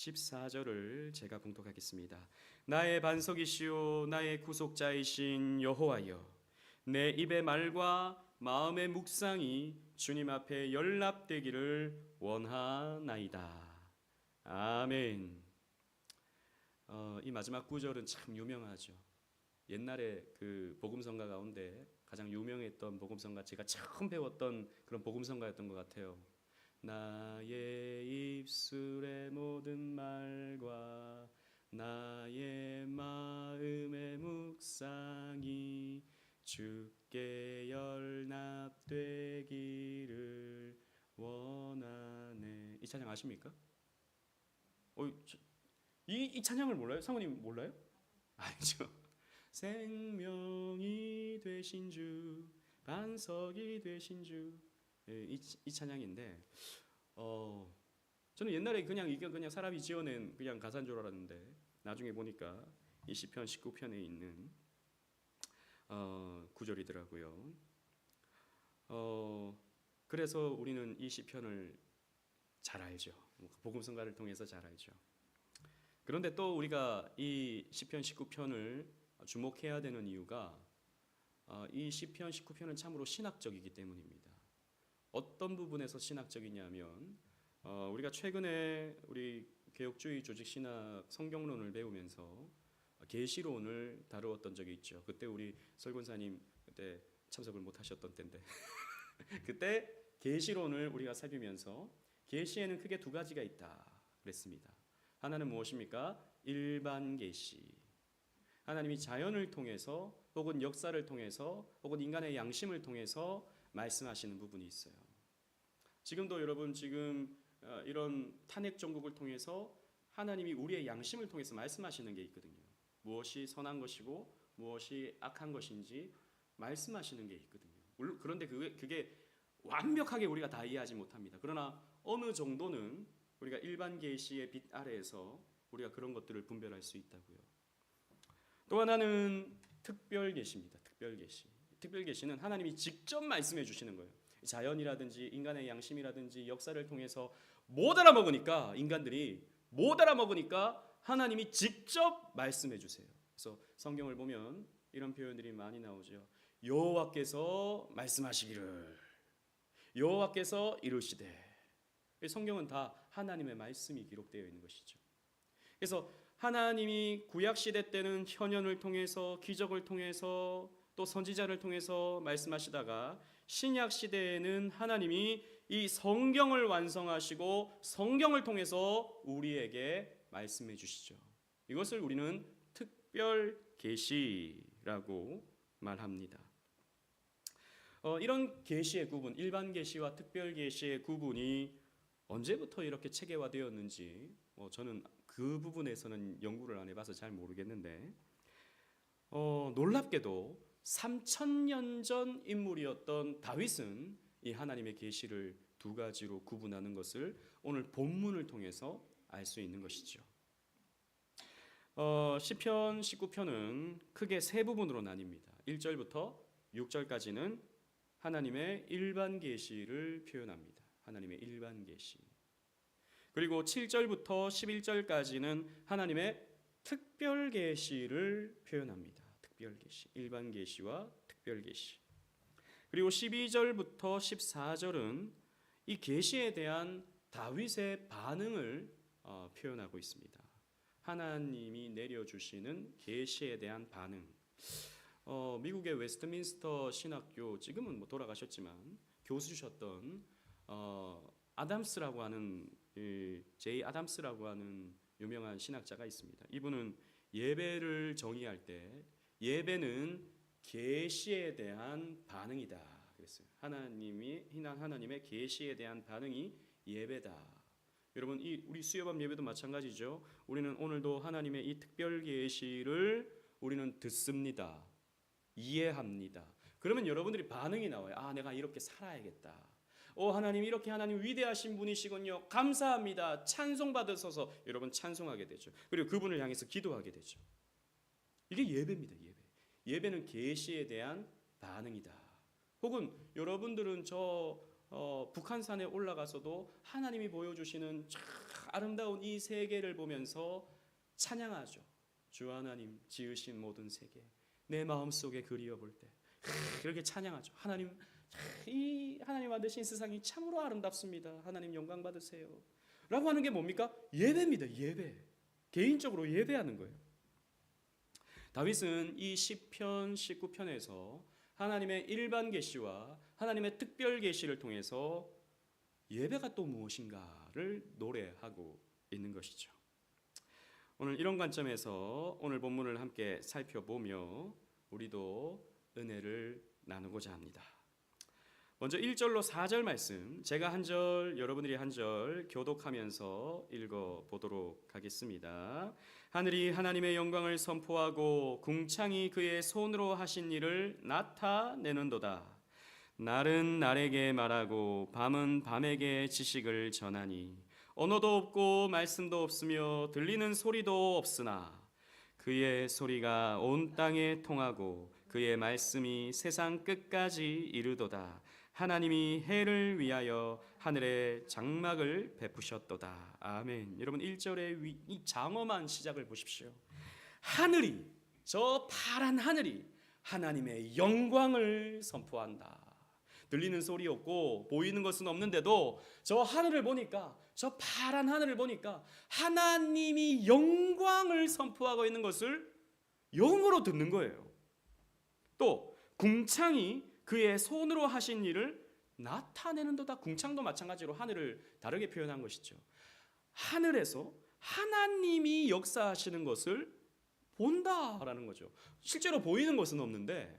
14절을 제가 봉독하겠습니다. 나의 반석이시오 나의 구속자이신 여호와여, 내 입의 말과 마음의 묵상이 주님 앞에 연락되기를 원하나이다. 아멘. 이 마지막 구절은 참 유명하죠. 옛날에 그 복음성가 가운데 가장 유명했던 복음성가, 제가 처음 배웠던 그런 복음성가였던 것 같아요. 나의 입술의 모든 말과 나의 마음의 묵상이 주께 연락되기를 원하네. 이 찬양 아십니까? 이 찬양을 몰라요? 사모님 몰라요? 알죠. 생명이 되신 주, 반석이 되신 주. 이 찬양인데, 저는 옛날에 이게 그냥 사람이 지어낸 그냥 가사인 줄 알았는데, 나중에 보니까 이 시편 19편에 있는 구절이더라고요. 그래서 우리는 이 시편을 잘 알죠. 복음성가를 통해서 잘 알죠. 그런데 또 우리가 이 시편 19편을 주목해야 되는 이유가 이 시편 19편은 참으로 신학적이기 때문입니다. 어떤 부분에서 신학적이냐면 우리가 최근에 우리 개혁주의 조직 신학 성경론을 배우면서 계시론을 다루었던 적이 있죠. 그때 우리 설권사님 그때 참석을 못 하셨던 때인데 그때 계시론을 우리가 살피면서 계시에는 크게 두 가지가 있다 그랬습니다. 하나는 무엇입니까? 일반 계시. 하나님이 자연을 통해서 혹은 역사를 통해서 혹은 인간의 양심을 통해서 말씀하시는 부분이 있어요. 지금도 여러분 이런 탄핵 정국을 통해서 하나님이 우리의 양심을 통해서 말씀하시는 게 있거든요. 무엇이 선한 것이고 무엇이 악한 것인지 말씀하시는 게 있거든요. 그런데 그게 완벽하게 우리가 다 이해하지 못합니다. 그러나 어느 정도는 우리가 일반 계시의 빛 아래에서 우리가 그런 것들을 분별할 수 있다고요. 또 하나는 특별 계시입니다. 특별 계시. 특별 계시는 하나님이 직접 말씀해 주시는 거예요. 자연이라든지 인간의 양심이라든지 역사를 통해서 못 알아먹으니까, 인간들이 못 알아먹으니까 하나님이 직접 말씀해 주세요. 그래서 성경을 보면 이런 표현들이 많이 나오죠. 여호와께서 말씀하시기를, 여호와께서 이르시되. 성경은 다 하나님의 말씀이 기록되어 있는 것이죠. 그래서 하나님이 구약 시대 때는 현현을 통해서 기적을 통해서 또 선지자를 통해서 말씀하시다가 신약 시대에는 하나님이 이 성경을 완성하시고 성경을 통해서 우리에게 말씀해 주시죠. 이것을 우리는 특별 계시라고 말합니다. 이런 계시의 구분, 일반 계시와 특별 계시의 구분이 언제부터 이렇게 체계화되었는지 저는 그 부분에서는 연구를 안 해봐서 잘 모르겠는데 놀랍게도 3000년 전 인물이었던 다윗은 이 하나님의 계시를 두 가지로 구분하는 것을 오늘 본문을 통해서 알 수 있는 것이죠. 시편 19편은 크게 세 부분으로 나뉩니다. 1절부터 6절까지는 하나님의 일반 계시를 표현합니다. 하나님의 일반 계시. 그리고 7절부터 11절까지는 하나님의 특별 계시를 표현합니다. 특별 계시. 일반 계시와 특별 계시. 그리고 12절부터 14절은 이 계시에 대한 다윗의 반응을 표현하고 있습니다. 하나님이 내려주시는 계시에 대한 반응. 미국의 웨스트민스터 신학교, 지금은 돌아가셨지만 교수셨던 아담스라고 하는 제이 아담스라고 하는 유명한 신학자가 있습니다. 이분은 예배를 정의할 때 예배는 계시에 대한 반응이다 그랬어요. 하나님의 계시에 대한 반응이 예배다. 여러분 우리 수요밤 예배도 마찬가지죠. 우리는 오늘도 하나님의 이 특별 계시를 우리는 듣습니다. 이해합니다. 그러면 여러분들이 반응이 나와요. 내가 이렇게 살아야겠다. 하나님 이렇게 하나님 위대하신 분이시군요. 감사합니다. 찬송 받으셔서 여러분 찬송하게 되죠. 그리고 그분을 향해서 기도하게 되죠. 이게 예배입니다. 예배는 계시에 대한 반응이다. 혹은 여러분들은 북한산에 올라가서도 하나님이 보여주시는 참 아름다운 이 세계를 보면서 찬양하죠. 주 하나님 지으신 모든 세계 내 마음속에 그리워볼 때 이렇게 찬양하죠. 하나님, 이 하나님 만드신 세상이 참으로 아름답습니다. 하나님 영광 받으세요 라고 하는 게 뭡니까? 예배입니다. 예배. 개인적으로 예배하는 거예요. 다윗은 이 시편 19편에서 하나님의 일반 계시와 하나님의 특별 계시를 통해서 예배가 또 무엇인가를 노래하고 있는 것이죠. 오늘 이런 관점에서 오늘 본문을 함께 살펴보며 우리도 은혜를 나누고자 합니다. 먼저 1절로 4절 말씀, 제가 한 절, 여러분들이 한 절 교독하면서 읽어보도록 하겠습니다. 하늘이 하나님의 영광을 선포하고 궁창이 그의 손으로 하신 일을 나타내는도다. 날은 날에게 말하고 밤은 밤에게 지식을 전하니 언어도 없고 말씀도 없으며 들리는 소리도 없으나 그의 소리가 온 땅에 통하고 그의 말씀이 세상 끝까지 이르도다. 하나님이 해를 위하여 하늘에 장막을 베푸셨도다. 아멘. 여러분 1절의 이 장엄한 시작을 보십시오. 하늘이, 저 파란 하늘이 하나님의 영광을 선포한다. 들리는 소리 없고 보이는 것은 없는데도 저 하늘을 보니까, 저 파란 하늘을 보니까 하나님이 영광을 선포하고 있는 것을 영으로 듣는 거예요. 또 궁창이 그의 손으로 하신 일을 나타내는도다. 궁창도 마찬가지로 하늘을 다르게 표현한 것이죠. 하늘에서 하나님이 역사하시는 것을 본다라는 거죠. 실제로 보이는 것은 없는데,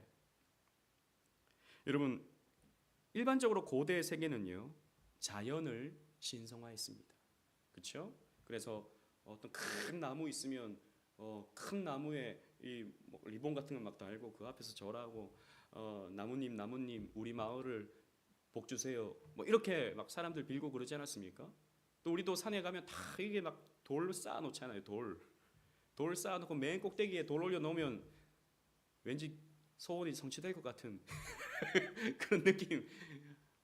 여러분 일반적으로 고대 세계는요 자연을 신성화했습니다. 그렇죠? 그래서 어떤 큰 나무 있으면 큰 나무에 이 리본 같은 거 막 달고 그 앞에서 절하고 나무님 우리 마을을 복 주세요. 뭐 이렇게 막 사람들 빌고 그러지 않았습니까? 또 우리도 산에 가면 다 이게 막 돌 쌓아 놓잖아요. 돌 쌓아 놓고 맨 꼭대기에 돌 올려 놓으면 왠지 소원이 성취될 것 같은 그런 느낌.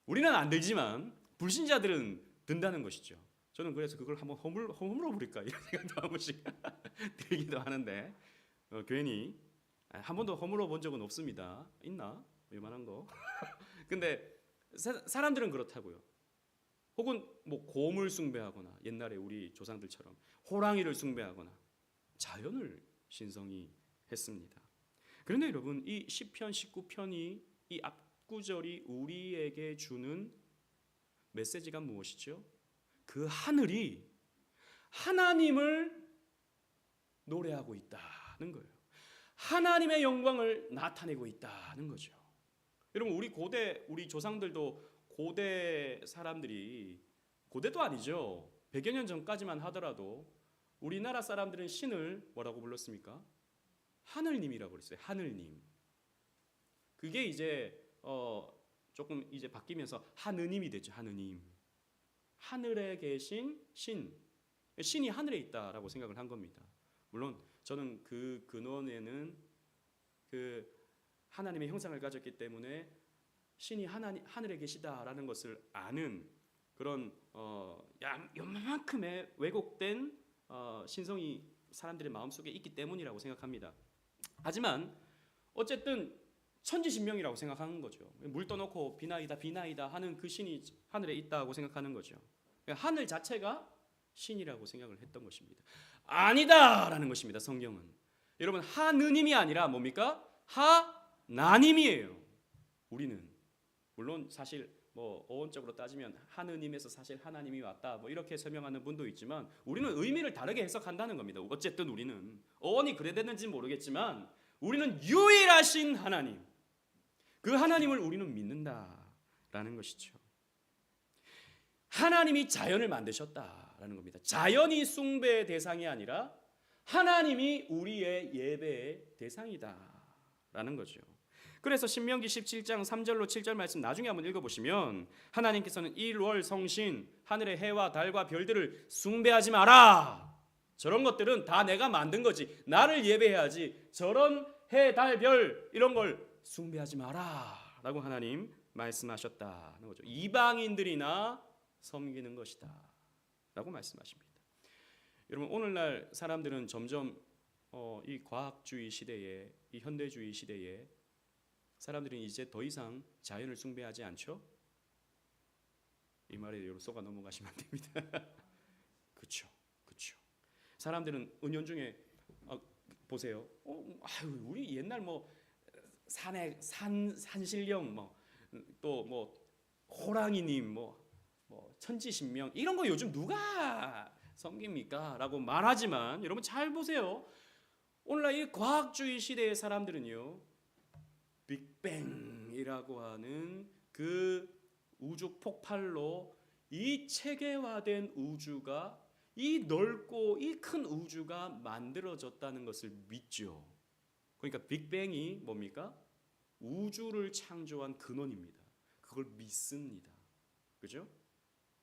우리는 안 들지만 불신자들은 든다는 것이죠. 저는 그래서 그걸 한번 허물어 버릴까 이런 생각도 한 번씩 들기도 하는데 괜히 한 번도 허물어 본 적은 없습니다. 있나? 이만한 거. 근데 사람들은 그렇다고요. 혹은 뭐 곰을 숭배하거나 옛날에 우리 조상들처럼 호랑이를 숭배하거나 자연을 신성히 했습니다. 그런데 여러분 이 시편 19편이 이 앞구절이 우리에게 주는 메시지가 무엇이죠? 그 하늘이 하나님을 노래하고 있다는 거예요. 하나님의 영광을 나타내고 있다는 거죠. 여러분 우리 조상들도 고대 사람들이, 고대도 아니죠, 100여 년 전까지만 하더라도 우리나라 사람들은 신을 뭐라고 불렀습니까? 하늘님이라고 그랬어요. 하늘님. 그게 이제 조금 이제 바뀌면서 하느님이 됐죠. 하느님. 하늘에 계신 신이 하늘에 있다라고 생각을 한 겁니다. 물론 저는 그 근원에는 그 하나님의 형상을 가졌기 때문에 신이 하늘에 계시다라는 것을 아는 그런 요만큼의 왜곡된 신성이 사람들의 마음속에 있기 때문이라고 생각합니다. 하지만 어쨌든 천지신명이라고 생각하는 거죠. 물 떠놓고 비나이다 하는 그 신이 하늘에 있다고 생각하는 거죠. 그러니까 하늘 자체가 신이라고 생각을 했던 것입니다. 아니다라는 것입니다. 성경은. 여러분 하느님이 아니라 뭡니까? 하나님이에요. 우리는 물론 사실 뭐 어원적으로 따지면 하느님에서 사실 하나님이 왔다 뭐 이렇게 설명하는 분도 있지만 우리는 의미를 다르게 해석한다는 겁니다. 어쨌든 우리는 어원이 그래 됐는지 모르겠지만 우리는 유일하신 하나님, 그 하나님을 우리는 믿는다라는 것이죠. 하나님이 자연을 만드셨다라는 겁니다. 자연이 숭배의 대상이 아니라 하나님이 우리의 예배의 대상이다라는 거죠. 그래서 신명기 17장 3절로 7절 말씀 나중에 한번 읽어보시면 하나님께서는 일월 성신, 하늘의 해와 달과 별들을 숭배하지 마라. 저런 것들은 다 내가 만든 거지. 나를 예배해야지. 저런 해, 달, 별 이런 걸 숭배하지 마라 라고 하나님 말씀하셨다는 거죠. 이방인들이나 섬기는 것이다 라고 말씀하십니다. 여러분, 오늘날 사람들은 점점 이 과학주의 시대에, 이 현대주의 시대에 사람들은 이제 더 이상 자연을 숭배하지 않죠? 이 말에 여러분 쏘가 넘어가시면 안 됩니다. 그렇죠, 그렇죠. 사람들은 은연중에 보세요. 우리 옛날 뭐 산에 산신령 또 뭐 호랑이님 뭐 천지신명 이런 거 요즘 누가 섬깁니까? 라고 말하지만 여러분 잘 보세요. 오늘날 이 과학주의 시대의 사람들은요, 빅뱅이라고 하는 그 우주 폭발로 이 체계화된 우주가, 이 넓고 이 큰 우주가 만들어졌다는 것을 믿죠. 그러니까 빅뱅이 뭡니까? 우주를 창조한 근원입니다. 그걸 믿습니다. 그죠?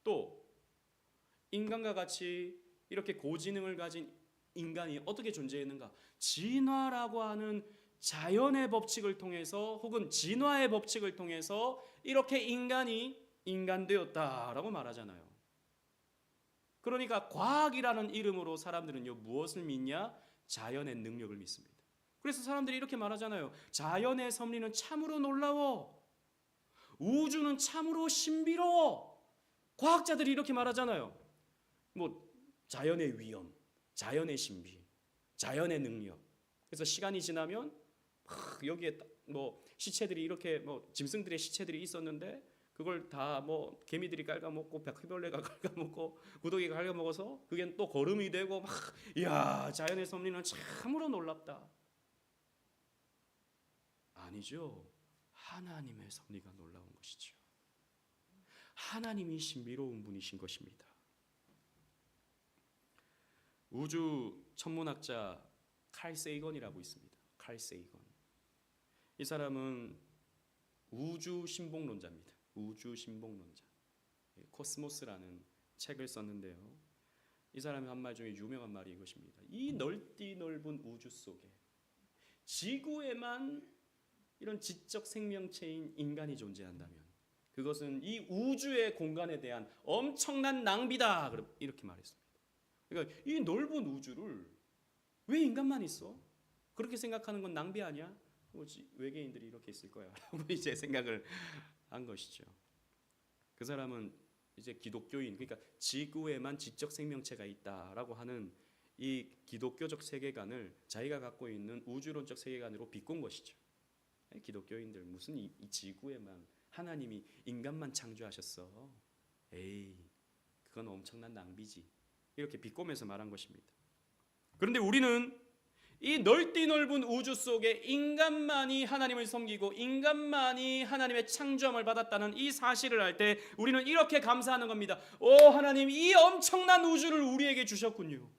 또 인간과 같이 이렇게 고지능을 가진 인간이 어떻게 존재했는가? 진화라고 하는 자연의 법칙을 통해서, 혹은 진화의 법칙을 통해서 이렇게 인간이 인간되었다라고 말하잖아요. 그러니까 과학이라는 이름으로 사람들은요, 무엇을 믿냐? 자연의 능력을 믿습니다. 그래서 사람들이 이렇게 말하잖아요. 자연의 섭리는 참으로 놀라워. 우주는 참으로 신비로워. 과학자들이 이렇게 말하잖아요. 뭐 자연의 위엄, 자연의 신비, 자연의 능력. 그래서 시간이 지나면 여기에 뭐 시체들이 이렇게 뭐 짐승들의 시체들이 있었는데 그걸 다 뭐 개미들이 갉아먹고 바퀴벌레가 갉아먹고 구더기가 갉아먹어서 그게 또 거름이 되고 막, 이야, 자연의 섭리는 참으로 놀랍다. 아니죠. 하나님의 섭리가 놀라운 것이죠. 하나님이 신비로운 분이신 것입니다. 우주 천문학자 칼 세이건이라고 있습니다. 칼 세이건. 이 사람은 우주 신봉론자입니다. 우주 신봉론자. 코스모스라는 책을 썼는데요. 이 사람이 한 말 중에 유명한 말이 이것입니다. 이 넓디 넓은 우주 속에 지구에만 이런 지적 생명체인 인간이 존재한다면 그것은 이 우주의 공간에 대한 엄청난 낭비다. 이렇게 말했습니다. 그러니까 이 넓은 우주를 왜 인간만 있어? 그렇게 생각하는 건 낭비 아니야? 외계인들이 이렇게 있을 거야 라고 이제 생각을 한 것이죠. 그 사람은 이제 기독교인, 그러니까 지구에만 지적 생명체가 있다라고 하는 이 기독교적 세계관을 자기가 갖고 있는 우주론적 세계관으로 비꼰 것이죠. 기독교인들 무슨 이 지구에만 하나님이 인간만 창조하셨어. 에이, 그건 엄청난 낭비지. 이렇게 비꼬면서 말한 것입니다. 그런데 우리는 이 넓디 넓은 우주 속에 인간만이 하나님을 섬기고 인간만이 하나님의 창조함을 받았다는 이 사실을 알 때 우리는 이렇게 감사하는 겁니다. 오, 하나님, 이 엄청난 우주를 우리에게 주셨군요.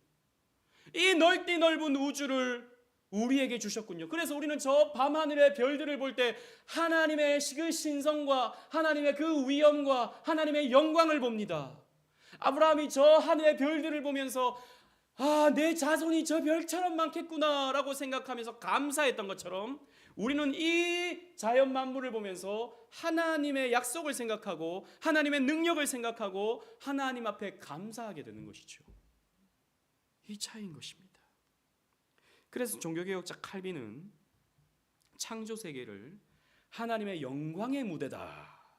이 넓디 넓은 우주를 우리에게 주셨군요. 그래서 우리는 저 밤하늘의 별들을 볼 때 하나님의 그 신성과 하나님의 그 위엄과 하나님의 영광을 봅니다. 아브라함이 저 하늘의 별들을 보면서 내 자손이 저 별처럼 많겠구나 라고 생각하면서 감사했던 것처럼 우리는 이 자연 만물을 보면서 하나님의 약속을 생각하고 하나님의 능력을 생각하고 하나님 앞에 감사하게 되는 것이죠. 이 차이인 것입니다. 그래서 종교개혁자 칼빈은 창조 세계를 하나님의 영광의 무대다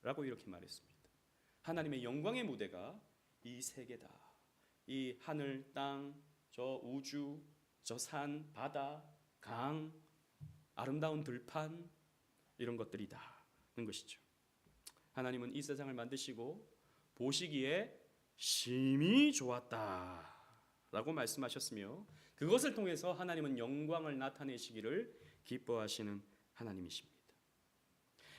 라고 이렇게 말했습니다. 하나님의 영광의 무대가 이 세계다. 이 하늘, 땅, 저 우주, 저 산, 바다, 강, 아름다운 들판, 이런 것들이다는 것이죠. 하나님은 이 세상을 만드시고 보시기에 심히 좋았다라고 말씀하셨으며 그것을 통해서 하나님은 영광을 나타내시기를 기뻐하시는 하나님이십니다.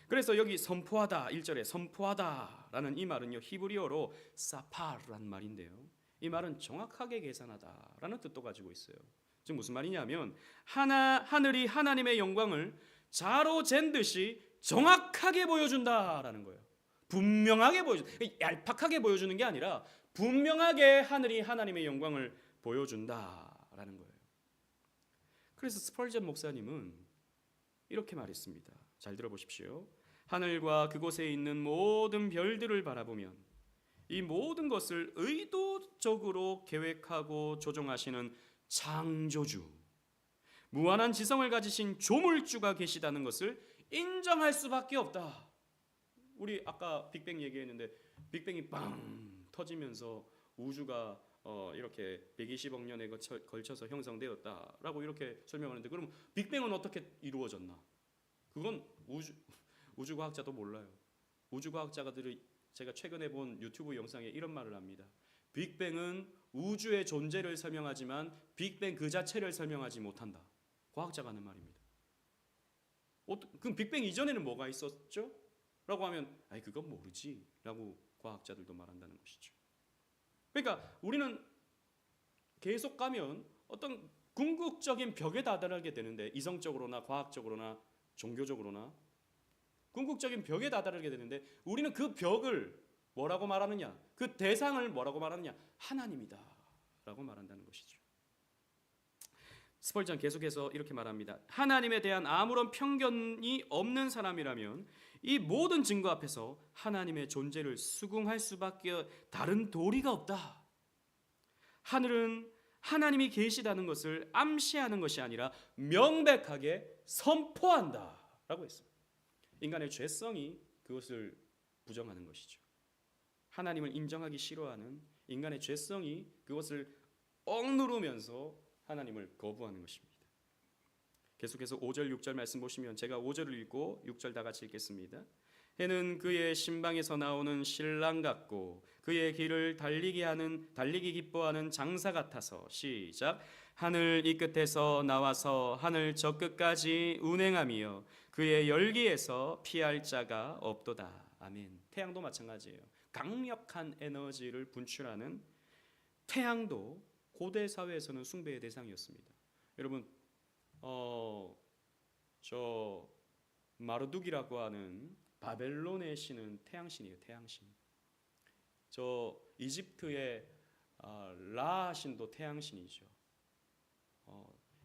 그래서 여기 선포하다 1절에 선포하다라는 이 말은요, 히브리어로 사파르라는 말인데요. 이 말은 정확하게 계산하다라는 뜻도 가지고 있어요. 즉 무슨 말이냐면 하늘이 하나님의 영광을 자로 잰 듯이 정확하게 보여준다라는 거예요. 분명하게 얄팍하게 보여주는 게 아니라 분명하게 하늘이 하나님의 영광을 보여준다라는 거예요. 그래서 스펄전 목사님은 이렇게 말했습니다. 잘 들어보십시오. 하늘과 그곳에 있는 모든 별들을 바라보면 이 모든 것을 의도적으로 계획하고 조종하시는 창조주, 무한한 지성을 가지신 조물주가 계시다는 것을 인정할 수밖에 없다. 우리 아까 빅뱅 얘기했는데 빅뱅이 빵 터지면서 우주가 이렇게 120억 년에 걸쳐서 형성되었다라고 이렇게 설명하는데, 그럼 빅뱅은 어떻게 이루어졌나? 그건 우주과학자도 몰라요. 우주과학자들이 제가 최근에 본 유튜브 영상에 이런 말을 합니다. 빅뱅은 우주의 존재를 설명하지만 빅뱅 그 자체를 설명하지 못한다. 과학자가 하는 말입니다. 그럼 빅뱅 이전에는 뭐가 있었죠? 라고 하면 그건 모르지 라고 과학자들도 말한다는 것이죠. 그러니까 우리는 계속 가면 어떤 궁극적인 벽에 다다르게 되는데, 이성적으로나 과학적으로나 종교적으로나 궁극적인 벽에 다다르게 되는데, 우리는 그 벽을 뭐라고 말하느냐, 그 대상을 뭐라고 말하느냐, 하나님이다 라고 말한다는 것이죠. 스펄전 계속해서 이렇게 말합니다. 하나님에 대한 아무런 편견이 없는 사람이라면 이 모든 증거 앞에서 하나님의 존재를 수긍할 수밖에 다른 도리가 없다. 하늘은 하나님이 계시다는 것을 암시하는 것이 아니라 명백하게 선포한다 라고 했습니다. 인간의 죄성이 그것을 부정하는 것이죠. 하나님을 인정하기 싫어하는 인간의 죄성이 그것을 억누르면서 하나님을 거부하는 것입니다. 계속해서 5절 6절 말씀 보시면, 제가 5절을 읽고 6절 다 같이 읽겠습니다. 해는 그의 신방에서 나오는 신랑 같고 그의 길을 달리기 기뻐하는 장사 같아서, 시작. 하늘 이 끝에서 나와서 하늘 저 끝까지 운행하며 그의 열기에서 피할 자가 없도다. 아멘. 태양도 마찬가지예요. 강력한 에너지를 분출하는 태양도 고대 사회에서는 숭배의 대상이었습니다. 여러분, 저 마르둑이라고 하는 바벨론의 신은 태양신이에요. 태양신. 저 이집트의 라 신도 태양신이죠.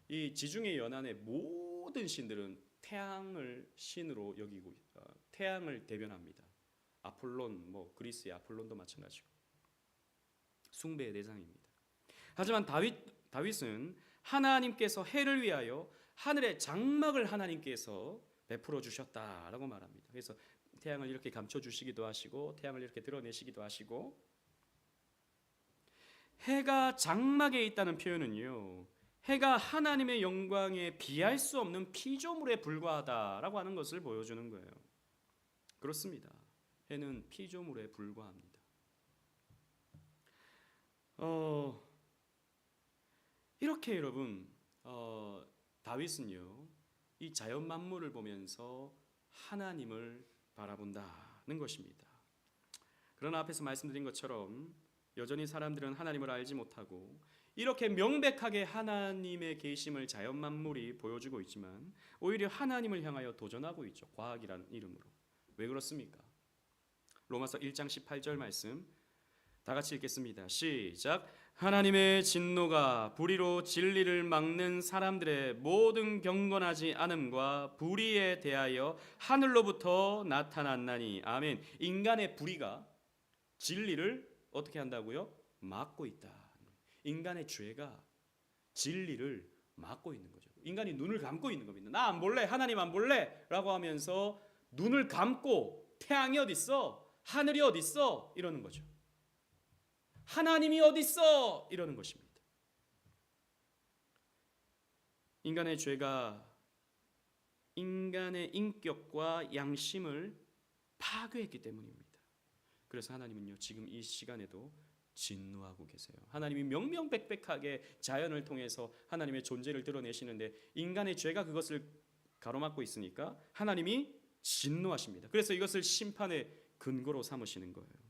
이 지중해 연안의 모든 신들은 태양을 신으로 여기고 태양을 대변합니다. 아폴론, 그리스의 아폴론도 마찬가지고 숭배의 대상입니다. 하지만 다윗은 하나님께서 해를 위하여 하늘의 장막을 하나님께서 베풀어 주셨다라고 말합니다. 그래서 태양을 이렇게 감춰 주시기도 하시고 태양을 이렇게 드러내시기도 하시고, 해가 장막에 있다는 표현은요, 해가 하나님의 영광에 비할 수 없는 피조물에 불과하다라고 하는 것을 보여주는 거예요. 그렇습니다. 해는 피조물에 불과합니다. 이렇게 여러분, 다윗은요 이 자연 만물을 보면서 하나님을 바라본다는 것입니다. 그러나 앞에서 말씀드린 것처럼 여전히 사람들은 하나님을 알지 못하고 이렇게 명백하게 하나님의 계심을 자연 만물이 보여주고 있지만 오히려 하나님을 향하여 도전하고 있죠. 과학이라는 이름으로. 왜 그렇습니까? 로마서 1장 18절 말씀 다 같이 읽겠습니다. 시작. 하나님의 진노가 불의로 진리를 막는 사람들의 모든 경건하지 않음과 불의에 대하여 하늘로부터 나타났나니. 아멘. 인간의 불의가 진리를 어떻게 한다고요? 막고 있다. 인간의 죄가 진리를 막고 있는 거죠. 인간이 눈을 감고 있는 겁니다. 나 안 볼래, 하나님 안 볼래 라고 하면서 눈을 감고 태양이 어디 있어? 하늘이 어디 있어? 이러는 거죠. 하나님이 어디 있어? 이러는 것입니다. 인간의 죄가 인간의 인격과 양심을 파괴했기 때문입니다. 그래서 하나님은요 지금 이 시간에도 진노하고 계세요. 하나님이 명명백백하게 자연을 통해서 하나님의 존재를 드러내시는데 인간의 죄가 그것을 가로막고 있으니까 하나님이 진노하십니다. 그래서 이것을 심판의 근거로 삼으시는 거예요.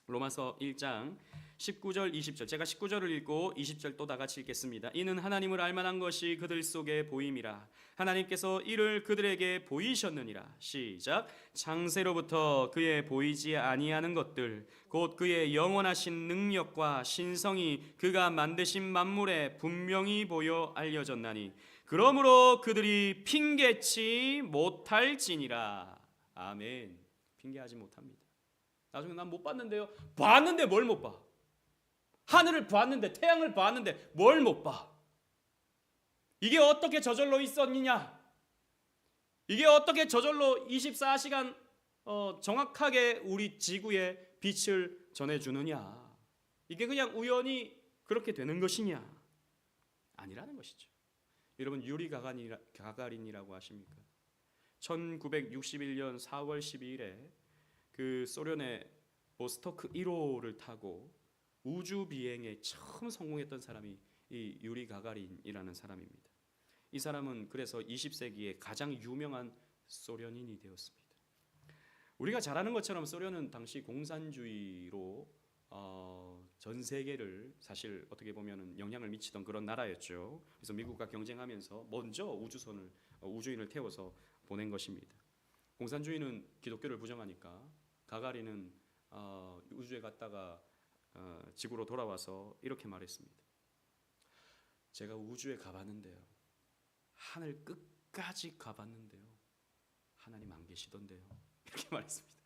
로마서 1장 19절 20절, 제가 19절을 읽고 20절 또 다 같이 읽겠습니다. 이는 하나님을 알만한 것이 그들 속에 보임이라. 하나님께서 이를 그들에게 보이셨느니라. 시작. 창세로부터 그의 보이지 아니하는 것들 곧 그의 영원하신 능력과 신성이 그가 만드신 만물에 분명히 보여 알려졌나니 그러므로 그들이 핑계치 못할지니라. 아멘. 핑계하지 못합니다. 나중에 난 못 봤는데요. 봤는데 뭘 못 봐? 하늘을 봤는데, 태양을 봤는데 뭘 못 봐? 이게 어떻게 저절로 있었느냐? 이게 어떻게 저절로 24시간 정확하게 우리 지구에 빛을 전해주느냐? 이게 그냥 우연히 그렇게 되는 것이냐? 아니라는 것이죠. 여러분, 유리 가가린이라고 아십니까? 1961년 4월 12일에 그 소련의 보스토크 1호를 타고 우주 비행에 처음 성공했던 사람이 이 유리 가가린이라는 사람입니다. 이 사람은 그래서 20세기에 가장 유명한 소련인이 되었습니다. 우리가 잘 아는 것처럼 소련은 당시 공산주의로 전 세계를 사실 어떻게 보면 영향을 미치던 그런 나라였죠. 그래서 미국과 경쟁하면서 먼저 우주인을 태워서 보낸 것입니다. 공산주의는 기독교를 부정하니까 가가린은 우주에 갔다가 지구로 돌아와서 이렇게 말했습니다. 제가 우주에 가봤는데요, 하늘 끝까지 가봤는데요, 하나님 안 계시던데요, 이렇게 말했습니다.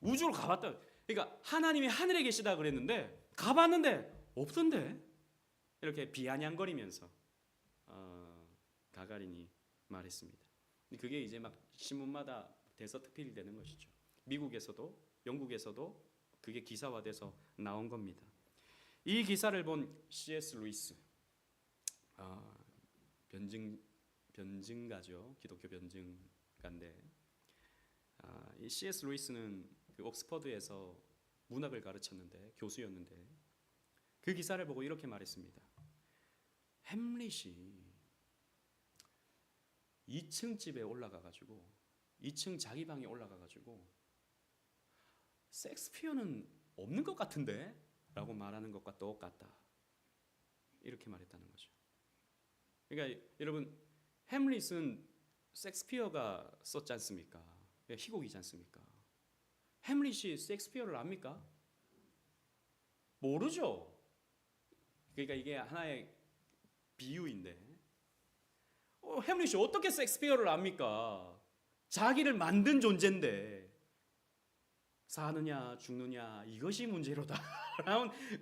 우주로 가봤다. 그러니까 하나님이 하늘에 계시다 그랬는데 가봤는데 없던데, 이렇게 비아냥거리면서 가가린이 말했습니다. 그게 이제 막 신문마다 대서특필이 되는 것이죠. 미국에서도 영국에서도 그게 기사화돼서 나온 겁니다. 이 기사를 본 C.S. 루이스, 변증가죠. 기독교 변증가인데, 이 C.S. 루이스는 그 옥스퍼드에서 문학을 가르쳤는데, 교수였는데, 그 기사를 보고 이렇게 말했습니다. 햄릿이 2층 집에 올라가가지고 2층 자기 방에 올라가가지고 섹스피어는 없는 것 같은데? 라고 말하는 것과 똑같다, 이렇게 말했다는 거죠. 그러니까 여러분, 햄릿은 섹스피어가 썼지 않습니까? 희곡이지 않습니까? 햄릿이 섹스피어를 압니까? 모르죠. 그러니까 이게 하나의 비유인데, 햄릿이 어떻게 섹스피어를 압니까? 자기를 만든 존재인데 사느냐 죽느냐 이것이 문제로다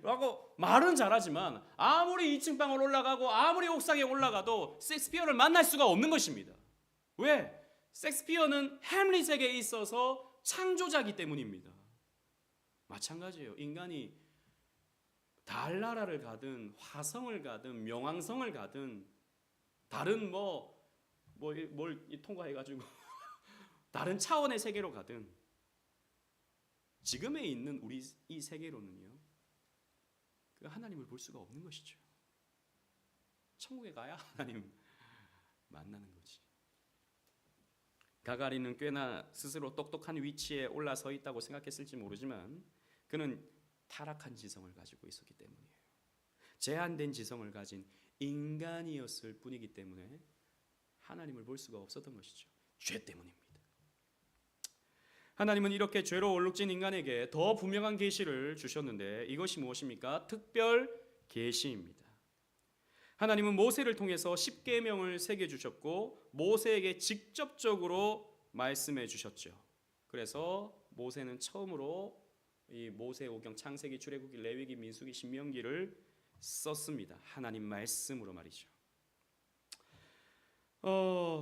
라고 말은 잘하지만 아무리 2층 방을 올라가고 아무리 옥상에 올라가도 섹스피어를 만날 수가 없는 것입니다. 왜? 섹스피어는 햄릿에게 있어서 창조자이기 때문입니다. 마찬가지예요. 인간이 달나라를 가든 화성을 가든 명왕성을 가든 다른 뭘 통과해가지고 다른 차원의 세계로 가든 지금에 있는 우리 이 세계로는요, 그 하나님을 볼 수가 없는 것이죠. 천국에 가야 하나님 만나는 거지. 가가린은 꽤나 스스로 똑똑한 위치에 올라서 있다고 생각했을지 모르지만 그는 타락한 지성을 가지고 있었기 때문이에요. 제한된 지성을 가진 인간이었을 뿐이기 때문에 하나님을 볼 수가 없었던 것이죠. 죄 때문입니다. 하나님은 이렇게 죄로 얼룩진 인간에게 더 분명한 계시를 주셨는데 이것이 무엇입니까? 특별 계시입니다. 하나님은 모세를 통해서 10계명을 새겨주셨고 모세에게 직접적으로 말씀해 주셨죠. 그래서 모세는 처음으로 이 모세오경, 창세기, 출애굽기, 레위기, 민수기, 신명기를 썼습니다. 하나님 말씀으로 말이죠.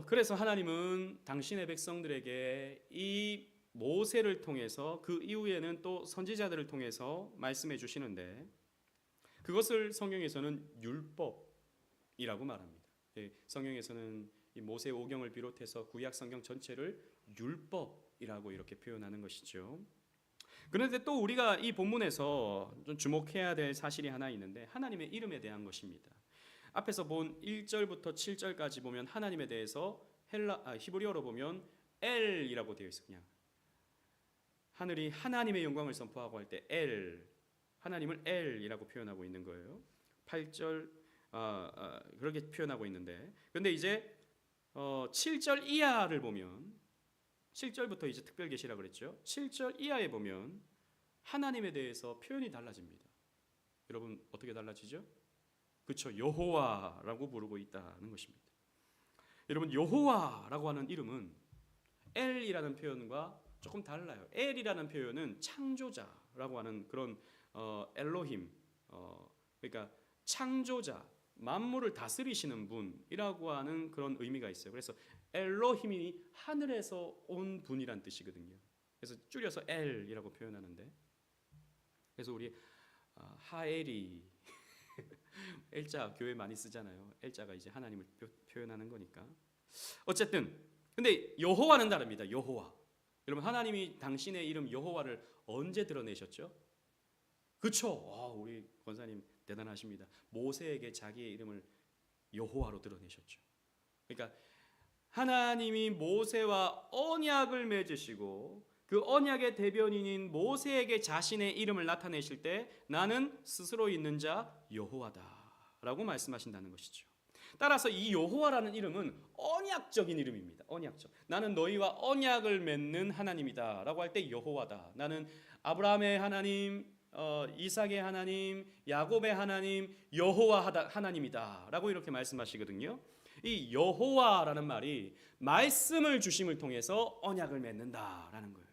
그래서 하나님은 당신의 백성들에게 이 모세를 통해서 그 이후에는 또 선지자들을 통해서 말씀해 주시는데 그것을 성경에서는 율법이라고 말합니다. 성경에서는 이 모세오경을 비롯해서 구약 성경 전체를 율법이라고 이렇게 표현하는 것이죠. 그런데 또 우리가 이 본문에서 좀 주목해야 될 사실이 하나 있는데 하나님의 이름에 대한 것입니다. 앞에서 본 1절부터 7절까지 보면 하나님에 대해서 히브리어로 보면 엘이라고 되어 있어요. 그냥 하늘이 하나님의 영광을 선포하고 할 때 엘, 하나님을 엘이라고 표현하고 있는 거예요. 8절 그렇게 표현하고 있는데, 그런데 이제 7절 이하를 보면 7절부터 이제 특별 계시라 그랬죠. 7절 이하에 보면 하나님에 대해서 표현이 달라집니다. 여러분 어떻게 달라지죠? 그렇죠. 여호와라고 부르고 있다는 것입니다. 여러분 여호와라고 하는 이름은 엘이라는 표현과 조금 달라요. 엘이라는 표현은 창조자라고 하는 그런 엘로힘, 그러니까 창조자, 만물을 다스리시는 분이라고 하는 그런 의미가 있어요. 그래서 엘로힘이 하늘에서 온 분이란 뜻이거든요. 그래서 줄여서 엘이라고 표현하는데, 그래서 우리 하엘이 엘자 교회 많이 쓰잖아요. 엘자가 이제 하나님을 표현하는 거니까. 어쨌든 근데 여호와는 다릅니다. 여호와. 여러분, 하나님이 당신의 이름 여호와를 언제 드러내셨죠? 그렇죠. 우리 권사님 대단하십니다. 모세에게 자기의 이름을 여호와로 드러내셨죠. 그러니까 하나님이 모세와 언약을 맺으시고 그 언약의 대변인인 모세에게 자신의 이름을 나타내실 때 나는 스스로 있는 자 여호와다라고 말씀하신다는 것이죠. 따라서 이 여호와라는 이름은 언약적인 이름입니다. 언약적. 나는 너희와 언약을 맺는 하나님이다라고 할 때 여호와다. 나는 아브라함의 하나님, 이삭의 하나님, 야곱의 하나님, 여호와 하나님이다라고 이렇게 말씀하시거든요. 이 여호와라는 말이 말씀을 주심을 통해서 언약을 맺는다라는 거예요.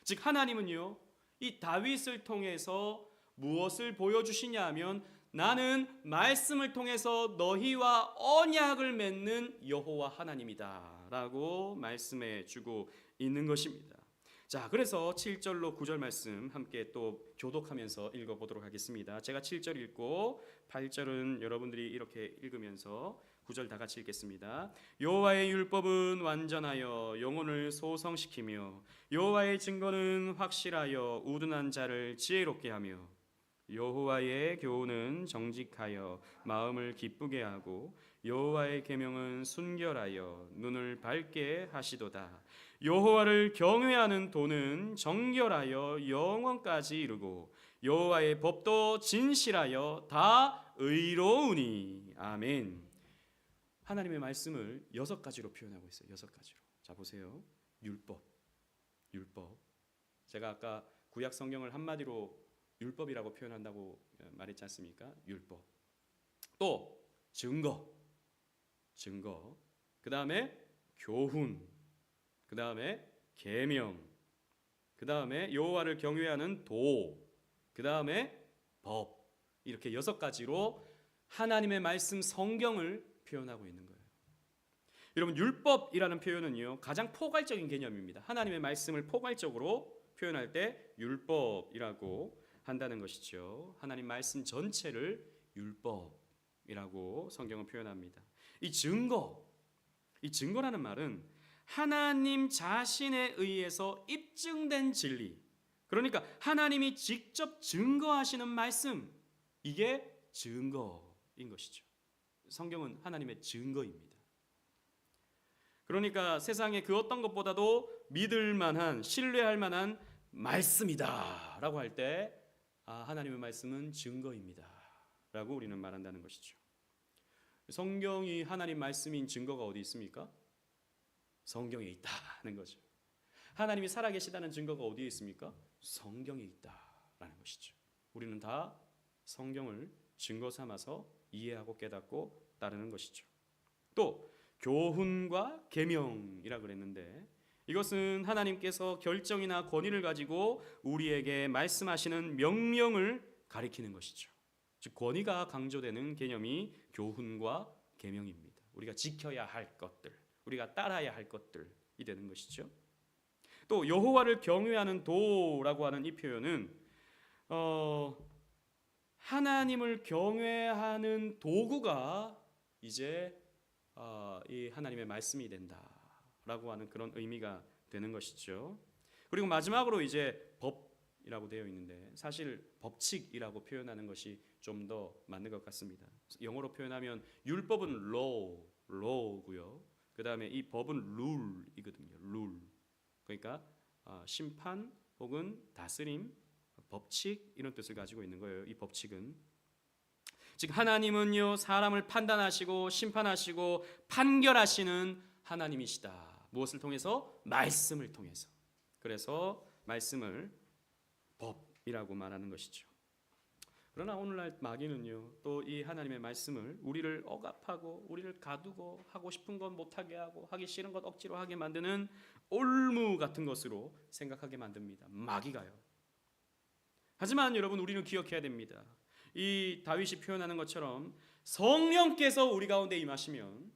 즉 하나님은요, 이 다윗을 통해서 무엇을 보여주시냐 하면 나는 말씀을 통해서 너희와 언약을 맺는 여호와 하나님이다 라고 말씀해 주고 있는 것입니다. 자, 그래서 7절로 9절 말씀 함께 또 교독하면서 읽어보도록 하겠습니다. 제가 7절 읽고 8절은 여러분들이 이렇게 읽으면서 9절 다 같이 읽겠습니다. 여호와의 율법은 완전하여 영혼을 소성시키며 여호와의 증거는 확실하여 우둔한 자를 지혜롭게 하며 여호와의 교훈은 정직하여 마음을 기쁘게 하고 여호와의 계명은 순결하여 눈을 밝게 하시도다. 여호와를 경외하는 도는 정결하여 영원까지 이르고 여호와의 법도 진실하여 다 의로우니. 아멘. 하나님의 말씀을 6가지로 표현하고 있어요. 6가지로. 자, 보세요. 율법. 제가 아까 구약 성경을 한마디로 율법이라고 표현한다고 말했지 않습니까? 율법. 또 증거. 그 다음에 교훈. 그 다음에 계명. 그 다음에 여호와를 경외하는 도. 그 다음에 법. 이렇게 6가지로 하나님의 말씀 성경을 표현하고 있는 거예요. 여러분, 율법이라는 표현은요, 가장 포괄적인 개념입니다. 하나님의 말씀을 포괄적으로 표현할 때 율법이라고 한다는 것이죠. 하나님 말씀 전체를 율법이라고 성경은 표현합니다. 이 증거라는 말은 하나님 자신에 의해서 입증된 진리, 그러니까 하나님이 직접 증거하시는 말씀, 이게 증거인 것이죠. 성경은 하나님의 증거입니다. 그러니까 세상의 그 어떤 것보다도 믿을 만한, 신뢰할 만한 말씀이다 라고 할 때 하나님의 말씀은 증거입니다 라고 우리는 말한다는 것이죠. 성경이 하나님 말씀인 증거가 어디 있습니까? 성경에 있다는 거죠. 하나님이 살아계시다는 증거가 어디에 있습니까? 성경에 있다라는 것이죠. 우리는 다 성경을 증거 삼아서 이해하고 깨닫고 따르는 것이죠. 또 교훈과 계명이라 그랬는데 이것은 하나님께서 결정이나 권위를 가지고 우리에게 말씀하시는 명령을 가리키는 것이죠. 즉 권위가 강조되는 개념이 교훈과 계명입니다. 우리가 지켜야 할 것들, 우리가 따라야 할 것들이 되는 것이죠. 또 여호와를 경외하는 도라고 하는 이 표현은 하나님을 경외하는 도구가 이제 이 하나님의 말씀이 된다라고 하는 그런 의미가 되는 것이죠. 그리고 마지막으로 이제 법이라고 되어 있는데 사실 법칙이라고 표현하는 것이 좀 더 맞는 것 같습니다. 영어로 표현하면 율법은 law고요. 그 다음에 이 법은 rule이거든요. rule. 그러니까 심판 혹은 다스림, 법칙 이런 뜻을 가지고 있는 거예요. 이 법칙은 즉 하나님은요 사람을 판단하시고 심판하시고 판결하시는 하나님이시다. 무엇을 통해서? 말씀을 통해서. 그래서 말씀을 법이라고 말하는 것이죠. 그러나 오늘날 마귀는요 또 이 하나님의 말씀을 우리를 억압하고 우리를 가두고 하고 싶은 건 못하게 하고 하기 싫은 것 억지로 하게 만드는 올무 같은 것으로 생각하게 만듭니다. 마귀가요. 하지만 여러분, 우리는 기억해야 됩니다. 이 다윗이 표현하는 것처럼 성령께서 우리 가운데 임하시면,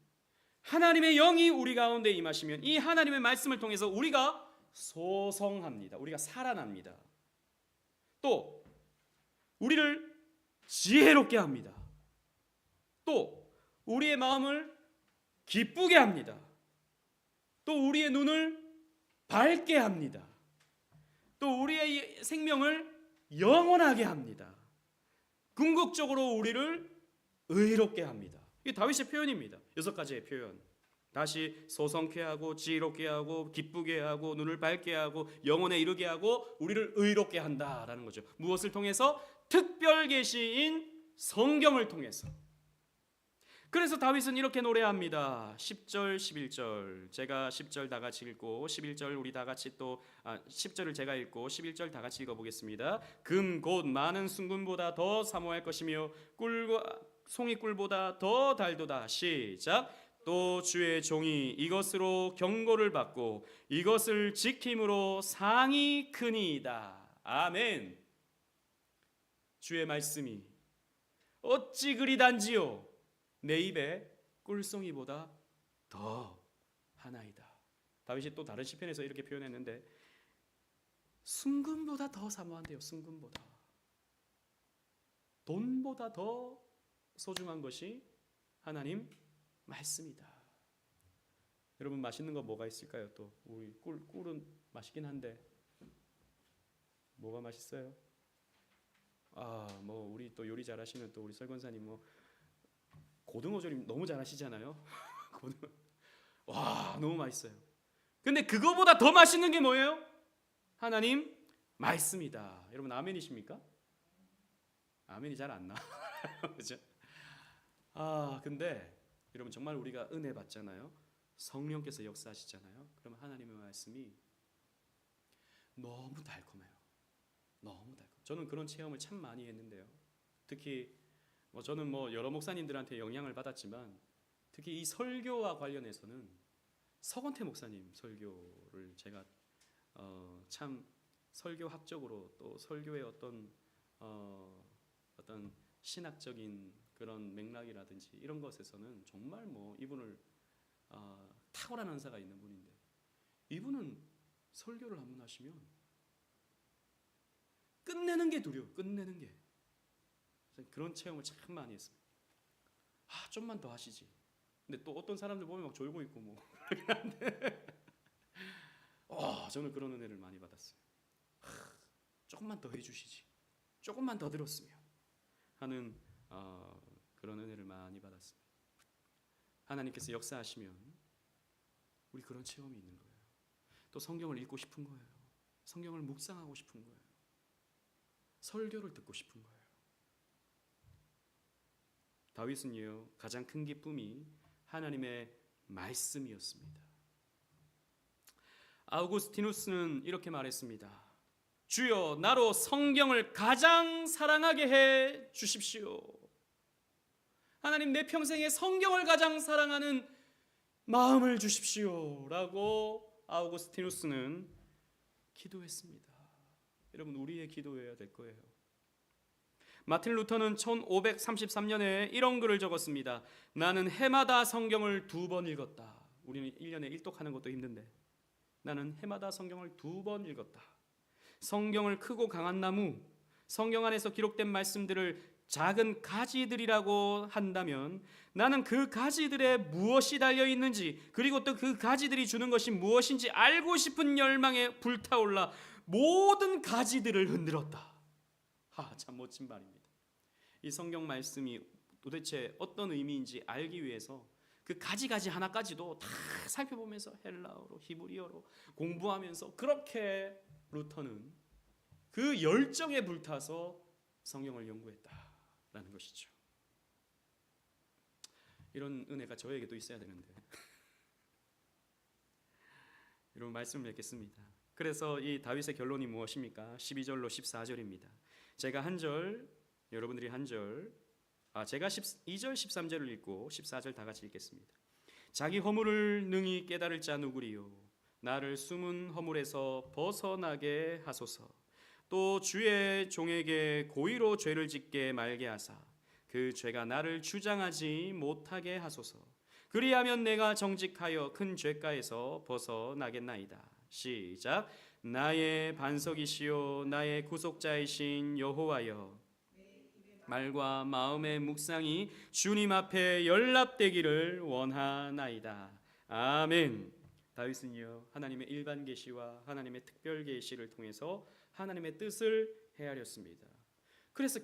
하나님의 영이 우리 가운데 임하시면 이 하나님의 말씀을 통해서 우리가 소성합니다. 우리가 살아납니다. 또 우리를 지혜롭게 합니다. 또 우리의 마음을 기쁘게 합니다. 또 우리의 눈을 밝게 합니다. 또 우리의 생명을 영원하게 합니다. 궁극적으로 우리를 의롭게 합니다. 이게 다윗의 표현입니다. 6가지의 표현. 다시 소성케 하고 지혜롭게 하고 기쁘게 하고 눈을 밝게 하고 영혼에 이르게 하고 우리를 의롭게 한다라는 거죠. 무엇을 통해서? 특별 계시인 성경을 통해서. 그래서 다윗은 이렇게 노래합니다. 10절 11절 제가 10절 다 같이 읽고 11절 우리 다 같이 또 10절을 제가 읽고 11절 다 같이 읽어보겠습니다. 금 곧 많은 순금보다 더 사모할 것이며 꿀과 송이꿀보다 더 달도다. 시작. 또 주의 종이 이것으로 경고를 받고 이것을 지킴으로 상이 크니이다. 아멘. 주의 말씀이 어찌 그리 단지요 내 입에 꿀송이보다 더 하나이다. 다윗이 또 다른 시편에서 이렇게 표현했는데 순금보다 더 사모한대요. 순금보다. 돈보다 더 소중한 것이 하나님 말씀이다. 여러분, 맛있는 거 뭐가 있을까요? 또 우리 꿀은 맛있긴 한데 뭐가 맛있어요? 뭐 우리 또 요리 잘하시는 또 우리 설권사님 뭐 고등어 조림 너무 잘하시잖아요. 고등어. 와, 너무 맛있어요. 근데 그거보다 더 맛있는 게 뭐예요? 하나님 말씀이다. 여러분, 아멘이십니까? 아멘이 잘 안 나. 그렇죠? 근데 여러분, 정말 우리가 은혜 받잖아요. 성령께서 역사하시잖아요. 그러면 하나님의 말씀이 너무 달콤해요. 너무 달콤해요. 저는 그런 체험을 참 많이 했는데요. 특히 저는 여러 목사님들한테 영향을 받았지만 특히 이 설교와 관련해서는 서건태 목사님 설교를 제가 참 설교학적으로 또 설교의 어떤 신학적인 그런 맥락이라든지 이런 것에서는 정말 이분을 탁월한 은사가 있는 분인데, 이분은 설교를 한번 하시면 끝내는 게 두려워. 끝내는 게. 그런 체험을 참 많이 했습니다. 좀만 더 하시지. 근데 또 어떤 사람들 보면 막 졸고 있고 그러긴 한데 저는 그런 은혜를 많이 받았어요. 조금만 더 해주시지. 조금만 더 들었으면 하는 그런 은혜를 많이 받았습니다. 하나님께서 역사하시면 우리 그런 체험이 있는 거예요. 또 성경을 읽고 싶은 거예요. 성경을 묵상하고 싶은 거예요. 설교를 듣고 싶은 거예요. 다윗은요, 가장 큰 기쁨이 하나님의 말씀이었습니다. 아우구스티누스는 이렇게 말했습니다. 주여, 나로 성경을 가장 사랑하게 해 주십시오. 하나님, 내 평생에 성경을 가장 사랑하는 마음을 주십시오 라고 아우구스티누스는 기도했습니다. 여러분, 우리의 기도해야 될 거예요. 마틴 루터는 1533년에 이런 글을 적었습니다. 나는 해마다 성경을 2번 읽었다. 우리는 1년에 1독하는 것도 힘든데 나는 해마다 성경을 2번 읽었다. 성경을 크고 강한 나무, 성경 안에서 기록된 말씀들을 작은 가지들이라고 한다면 나는 그 가지들에 무엇이 달려있는지, 그리고 또 그 가지들이 주는 것이 무엇인지 알고 싶은 열망에 불타올라 모든 가지들을 흔들었다. 참 멋진 말입니다. 이 성경 말씀이 도대체 어떤 의미인지 알기 위해서 그 가지 하나까지도 다 살펴보면서 헬라어로 히브리어로 공부하면서 그렇게 루터는 그 열정에 불타서 성경을 연구했다라는 것이죠. 이런 은혜가 저에게도 있어야 되는데 여러분, 말씀을 맺겠습니다. 그래서 이 다윗의 결론이 무엇입니까? 12절로 14절입니다. 제가 한 절, 여러분들이 한 절, 제가 2절 13절을 읽고 14절 다 같이 읽겠습니다. 자기 허물을 능히 깨달을 자 누구리요? 나를 숨은 허물에서 벗어나게 하소서. 또 주의 종에게 고의로 죄를 짓게 말게 하사 그 죄가 나를 주장하지 못하게 하소서. 그리하면 내가 정직하여 큰 죄가에서 벗어나겠나이다. 시작. 나의 반석이시요 나의 구속자이신 여호와여, 말과 마음의 묵상이 주님 앞에 연락되기를 원하나이다. 아멘. 다윗은요, 하나님의 일반 계시와 하나님의 특별 계시를 통해서 하나님의 뜻을 헤아렸습니다. 그래서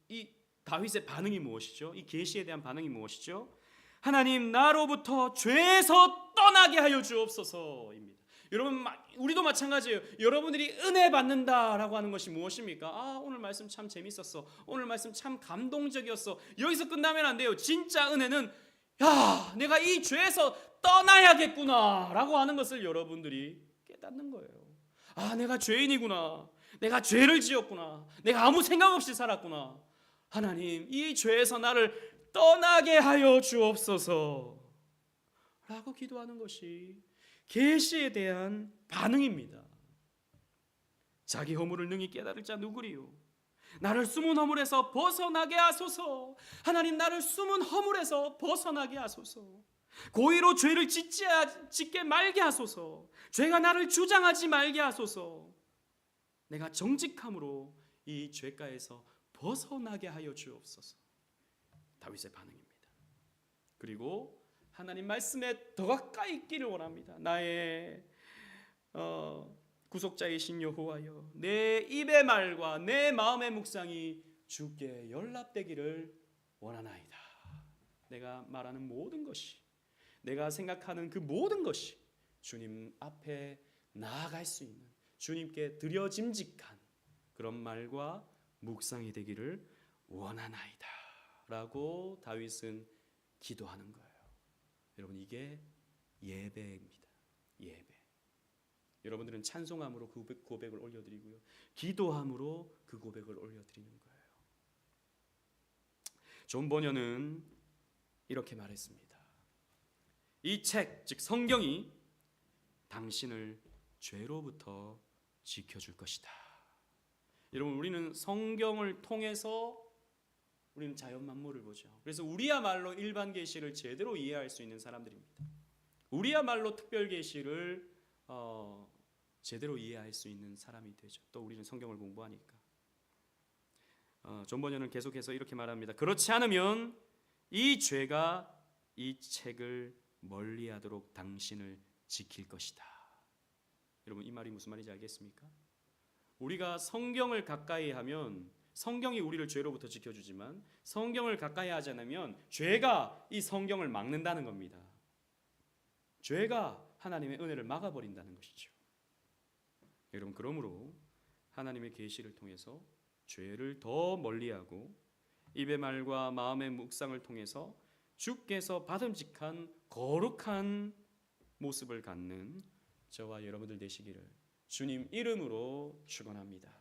이 다윗의 반응이 무엇이죠? 이 계시에 대한 반응이 무엇이죠? 하나님, 나로부터 죄에서 떠나게 하여 주옵소서입니다. 여러분, 우리도 마찬가지예요. 여러분들이 은혜 받는다라고 하는 것이 무엇입니까? 오늘 말씀 참 재밌었어. 오늘 말씀 참 감동적이었어. 여기서 끝나면 안 돼요. 진짜 은혜는 내가 이 죄에서 떠나야겠구나 라고 하는 것을 여러분들이 깨닫는 거예요. 내가 죄인이구나. 내가 죄를 지었구나. 내가 아무 생각 없이 살았구나. 하나님, 이 죄에서 나를 떠나게 하여 주옵소서 라고 기도하는 것이 계시에 대한 반응입니다. 자기 허물을 능히 깨달을 자 누구리요? 나를 숨은 허물에서 벗어나게 하소서. 하나님, 나를 숨은 허물에서 벗어나게 하소서. 고의로 죄를 짓게 말게 하소서. 죄가 나를 주장하지 말게 하소서. 내가 정직함으로 이 죄가에서 벗어나게 하여 주옵소서. 다윗의 반응입니다. 그리고 하나님 말씀에 더 가까이 있기를 원합니다. 나의 구속자이신 여호와여, 내 입의 말과 내 마음의 묵상이 주께 연락되기를 원하나이다. 내가 말하는 모든 것이, 내가 생각하는 그 모든 것이 주님 앞에 나아갈 수 있는, 주님께 드려짐직한 그런 말과 묵상이 되기를 원하나이다 라고 다윗은 기도하는 거예요. 여러분, 이게 예배입니다. 예배. 여러분들은 찬송함으로 그 고백을 올려드리고요, 기도함으로 그 고백을 올려드리는 거예요. 존 버녀는 이렇게 말했습니다. 이 책, 즉 성경이 당신을 죄로부터 지켜줄 것이다. 여러분, 우리는 성경을 통해서 우리는 자연 만물을 보죠. 그래서 우리야말로 일반 계시를 제대로 이해할 수 있는 사람들입니다. 우리야말로 특별 계시를 제대로 이해할 수 있는 사람이 되죠. 또 우리는 성경을 공부하니까. 존 버녀는 계속해서 이렇게 말합니다. 그렇지 않으면 이 죄가 이 책을 멀리하도록 당신을 지킬 것이다. 여러분, 이 말이 무슨 말인지 알겠습니까? 우리가 성경을 가까이 하면 성경이 우리를 죄로부터 지켜주지만 성경을 가까이 하지 않으면 죄가 이 성경을 막는다는 겁니다. 죄가 하나님의 은혜를 막아버린다는 것이죠. 여러분, 그러므로 하나님의 계시를 통해서 죄를 더 멀리하고 입의 말과 마음의 묵상을 통해서 주께서 받음직한 거룩한 모습을 갖는 저와 여러분들 되시기를 주님 이름으로 축원합니다.